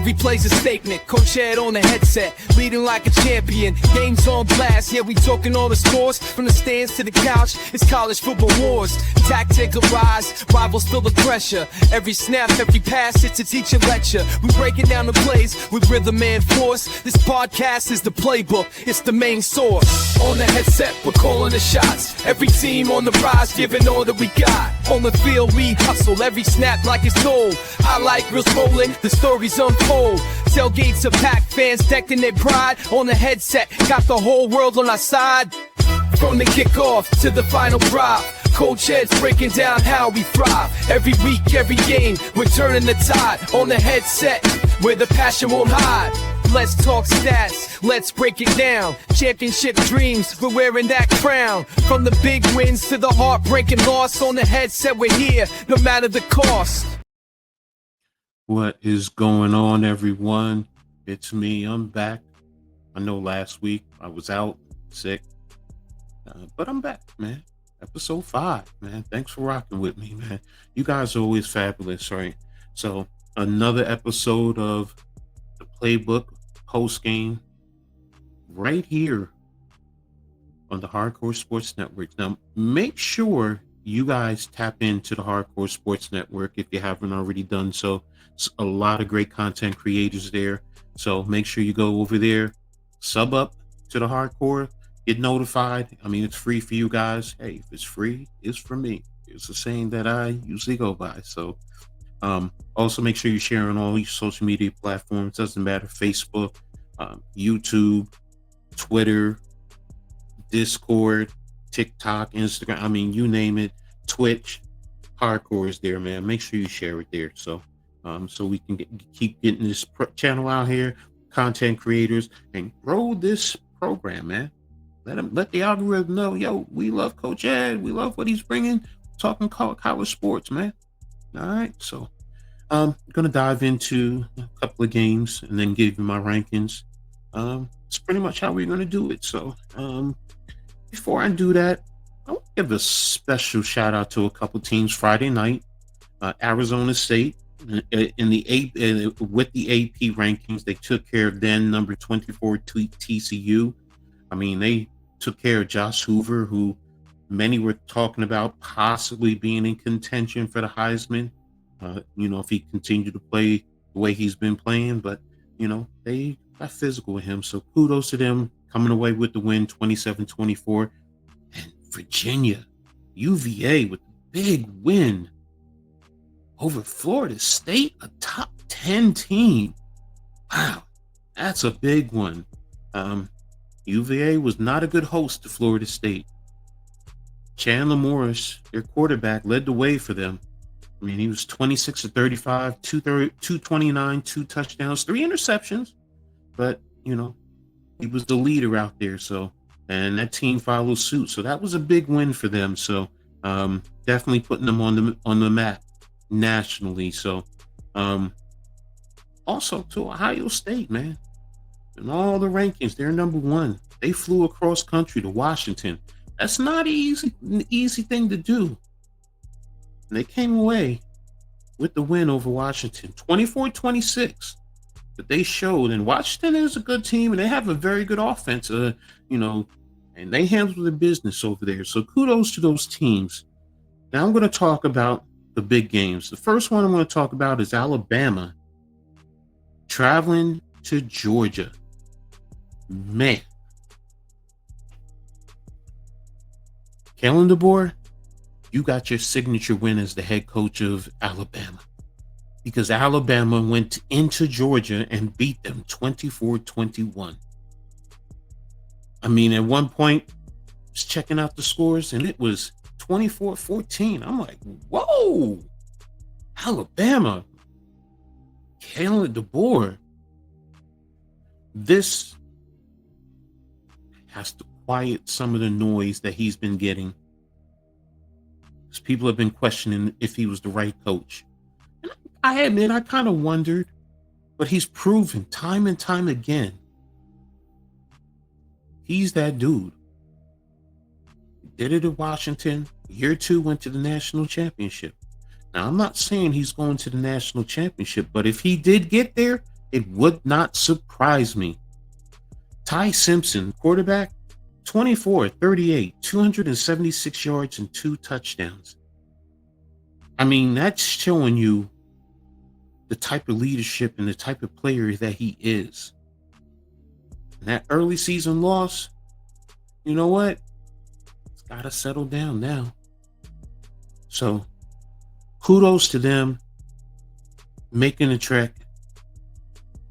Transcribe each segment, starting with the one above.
Every play's a statement, Coach Ed on the headset, leading like a champion. Games on blast, yeah, we talking all the scores. From the stands to the couch, it's college football wars. Tactical rise, rivals feel the pressure. Every snap, every pass, it's a teacher lecture. We breaking down the plays with rhythm and force. This podcast is the playbook, it's the main source. On the headset, we're calling the shots. Every team on the rise, giving all that we got. On the field, we hustle, every snap like it's gold. I like reels rolling, the stories unfold. Tailgates are packed, fans decked in their pride. On the headset, got the whole world on our side. From the kickoff to the final drop, Coach Ed's breaking down how we thrive. Every week, every game, we're turning the tide. On the headset, where the passion won't hide. Let's talk stats, let's break it down. Championship dreams, we're wearing that crown. From the big wins to the heartbreaking loss. On the headset, we're here, no matter the cost. What is going on, everyone? It's me, I'm back. I know last week I was out sick, but I'm back, man. Episode 5, man. Thanks for rocking with me, man. You guys are always fabulous, right? So another episode of the Playbook Postgame right here on the Hardcore Sports Network. Now, make sure you guys tap into the Hardcore Sports Network if you haven't already done so. It's a lot of great content creators there. So make sure you go over there, sub up to the Hardcore, get notified. I mean, it's free for you guys. Hey, if it's free, it's for me. It's a saying that I usually go by. So also make sure you share on all your social media platforms. Doesn't matter, Facebook, YouTube, Twitter, Discord, TikTok, Instagram. I mean, you name it. Twitch, Hardcore is there, man. Make sure you share it there. So we can keep getting this channel out here, content creators, and grow this program, man. Let the algorithm know, yo, we love Coach Ed. We love what he's bringing, talking college sports, man. All right, so I'm going to dive into a couple of games and then give you my rankings. It's pretty much how we're going to do it. So before I do that, I want to give a special shout out to a couple teams. Friday night, Arizona State, in the with the AP rankings, they took care of then number 24 TCU. I mean, they took care of Josh Hoover, who many were talking about possibly being in contention for the Heisman. If he continued to play the way he's been playing, but they got physical with him. So kudos to them coming away with the win, 27-24. And Virginia, UVA with the big win over Florida State, a top 10 team. Wow, that's a big one. UVA was not a good host to Florida State. Chandler Morris, their quarterback, led the way for them. I mean, he was 26 of 35, 229, 2 touchdowns, 3 interceptions. But, he was the leader out there. So, and that team followed suit. So that was a big win for them. So definitely putting them on the map nationally. So also to Ohio State, man. In all the rankings, they're number 1. They flew across country to Washington. That's not an easy thing to do. And they came away with the win over Washington, 24-26. But they showed, and Washington is a good team, and they have a very good offense, and they handle the business over there. So kudos to those teams. Now I'm going to talk about the big games. The first one I'm going to talk about is Alabama traveling to Georgia. Man. Kellen DeBoer, you got your signature win as the head coach of Alabama, because Alabama went into Georgia and beat them 24-21. I mean, at one point, I was checking out the scores, and it was 24-14. I'm like, whoa, Alabama, Kellen DeBoer. This has to quiet some of the noise that he's been getting, because people have been questioning if he was the right coach. And I admit, I kind of wondered, but he's proven time and time again he's that dude. He did it at Washington. Year 2, went to the national championship. Now, I'm not saying he's going to the national championship, but if he did get there, It would not surprise me. Ty Simpson, quarterback, 24, 38, 276 yards and 2 touchdowns. I mean, that's showing you the type of leadership and the type of player that he is. And that early season loss, you know what? It's got to settle down now. So, kudos to them making the trek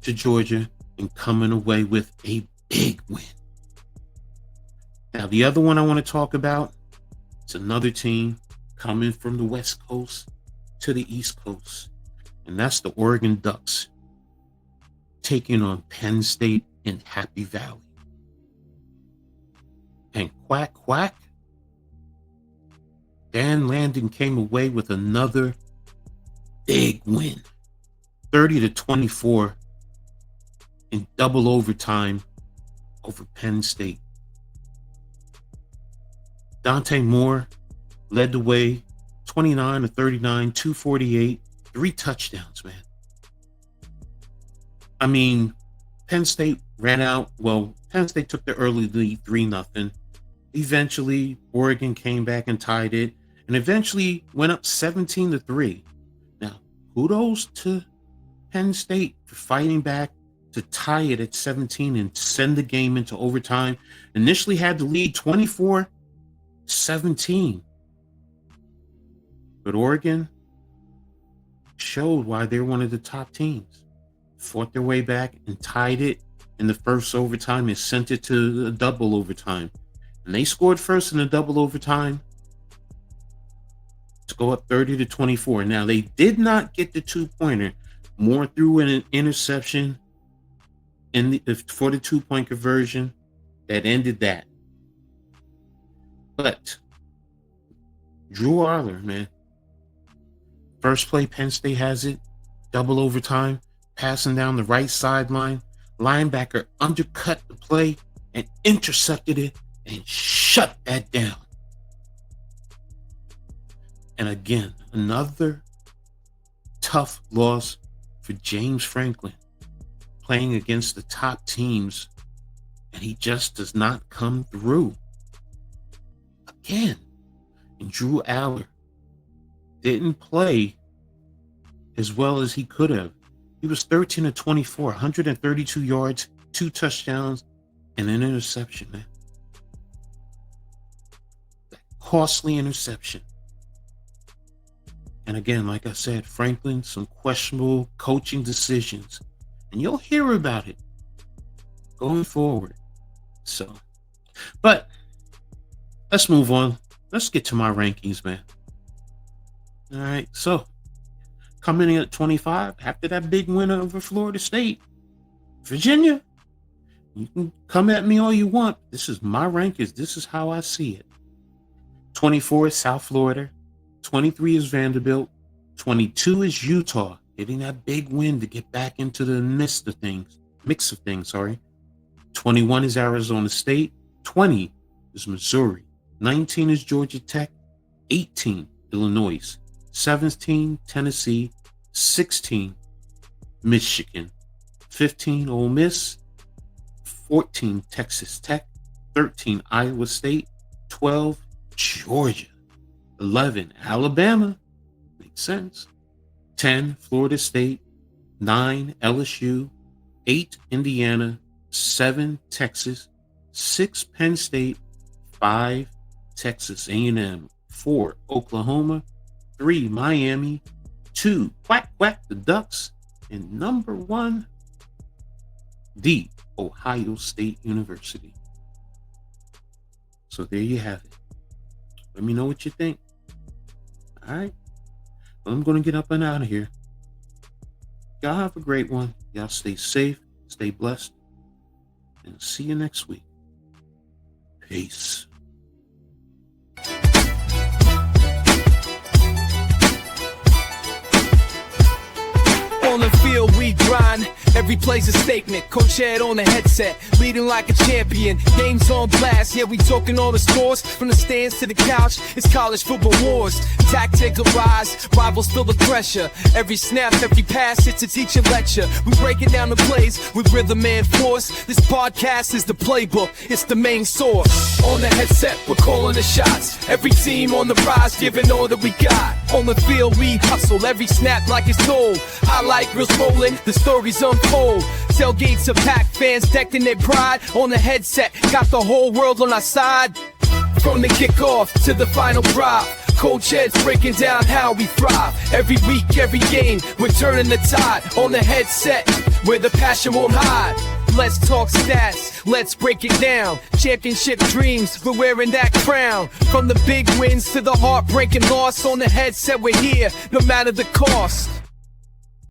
to Georgia and coming away with a big win. Now, the other one I want to talk about is another team coming from the West Coast to the East Coast, and that's the Oregon Ducks taking on Penn State in Happy Valley. And quack, quack, Dan Landon came away with another big win, 30-24 in double overtime over Penn State. Dante Moore led the way, 29-39, 248, 3 touchdowns, man. I mean, Penn State ran out. Well, Penn State took the early lead, 3-0. Eventually, Oregon came back and tied it, and eventually went up 17-3. Now, kudos to Penn State for fighting back to tie it at 17 and send the game into overtime. Initially had the lead 24-17. But Oregon showed why they're one of the top teams. Fought their way back and tied it in the first overtime and sent it to a double overtime. And they scored first in the double overtime to go up 30-24. Now, they did not get the 2-pointer. Moore threw in an interception for the 2-point conversion that ended that. But Drew Arler, man, first play, Penn State has it, double overtime, passing down the right sideline. Linebacker undercut the play and intercepted it and shut that down. And again, another tough loss for James Franklin, playing against the top teams, and he just does not come through. Again, and Drew Aller didn't play as well as he could have. He was 13-24, 132 yards, 2 touchdowns, and an interception, man. That costly interception. And again, like I said, Franklin, some questionable coaching decisions. And you'll hear about it going forward. So, but let's move on. Let's get to my rankings, man. All right, so coming in at 25 after that big win over Florida State. Virginia, you can come at me all you want. This is my rankings. This is how I see it. 24 is South Florida. 23 is Vanderbilt. 22 is Utah, getting that big win to get back into the mix of things. 21 is Arizona State. 20 is Missouri. 19 is Georgia Tech. 18, Illinois. 17, Tennessee. 16, Michigan. 15, Ole Miss. 14, Texas Tech. 13, Iowa State. 12, Georgia. 11, Alabama. Makes sense. 10, Florida State. 9, LSU. 8, Indiana. 7, Texas. 6, Penn State. 5, Texas A&M. 4, Oklahoma. 3, Miami. 2, quack, quack, the Ducks. And number 1, the Ohio State University. So there you have it. Let me know what you think. All right. Well, I'm going to get up and out of here. Y'all have a great one. Y'all stay safe, stay blessed, and see you next week. Peace. On the field we grind. Every play's a statement, coach head on the headset, leading like a champion. Games on blast, yeah, we talking all the scores. From the stands to the couch, it's college football wars. Tactical rise, rivals feel the pressure. Every snap, every pass, it's a teacher lecture. We breaking down the plays with rhythm and force. This podcast is the playbook, it's the main source. On the headset, we're calling the shots. Every team on the rise, giving all that we got. On the field, we hustle, every snap like it's told. Highlight reels rolling, the stories unfold. Tailgates are packed, fans decked in their pride. On the headset, got the whole world on our side. From the kickoff to the final drop, coach heads breaking down how we thrive. Every week, every game, we're turning the tide. On the headset, where the passion won't hide. Let's talk stats, let's break it down. Championship dreams, we're wearing that crown. From the big wins to the heartbreaking loss. On the headset, we're here, no matter the cost.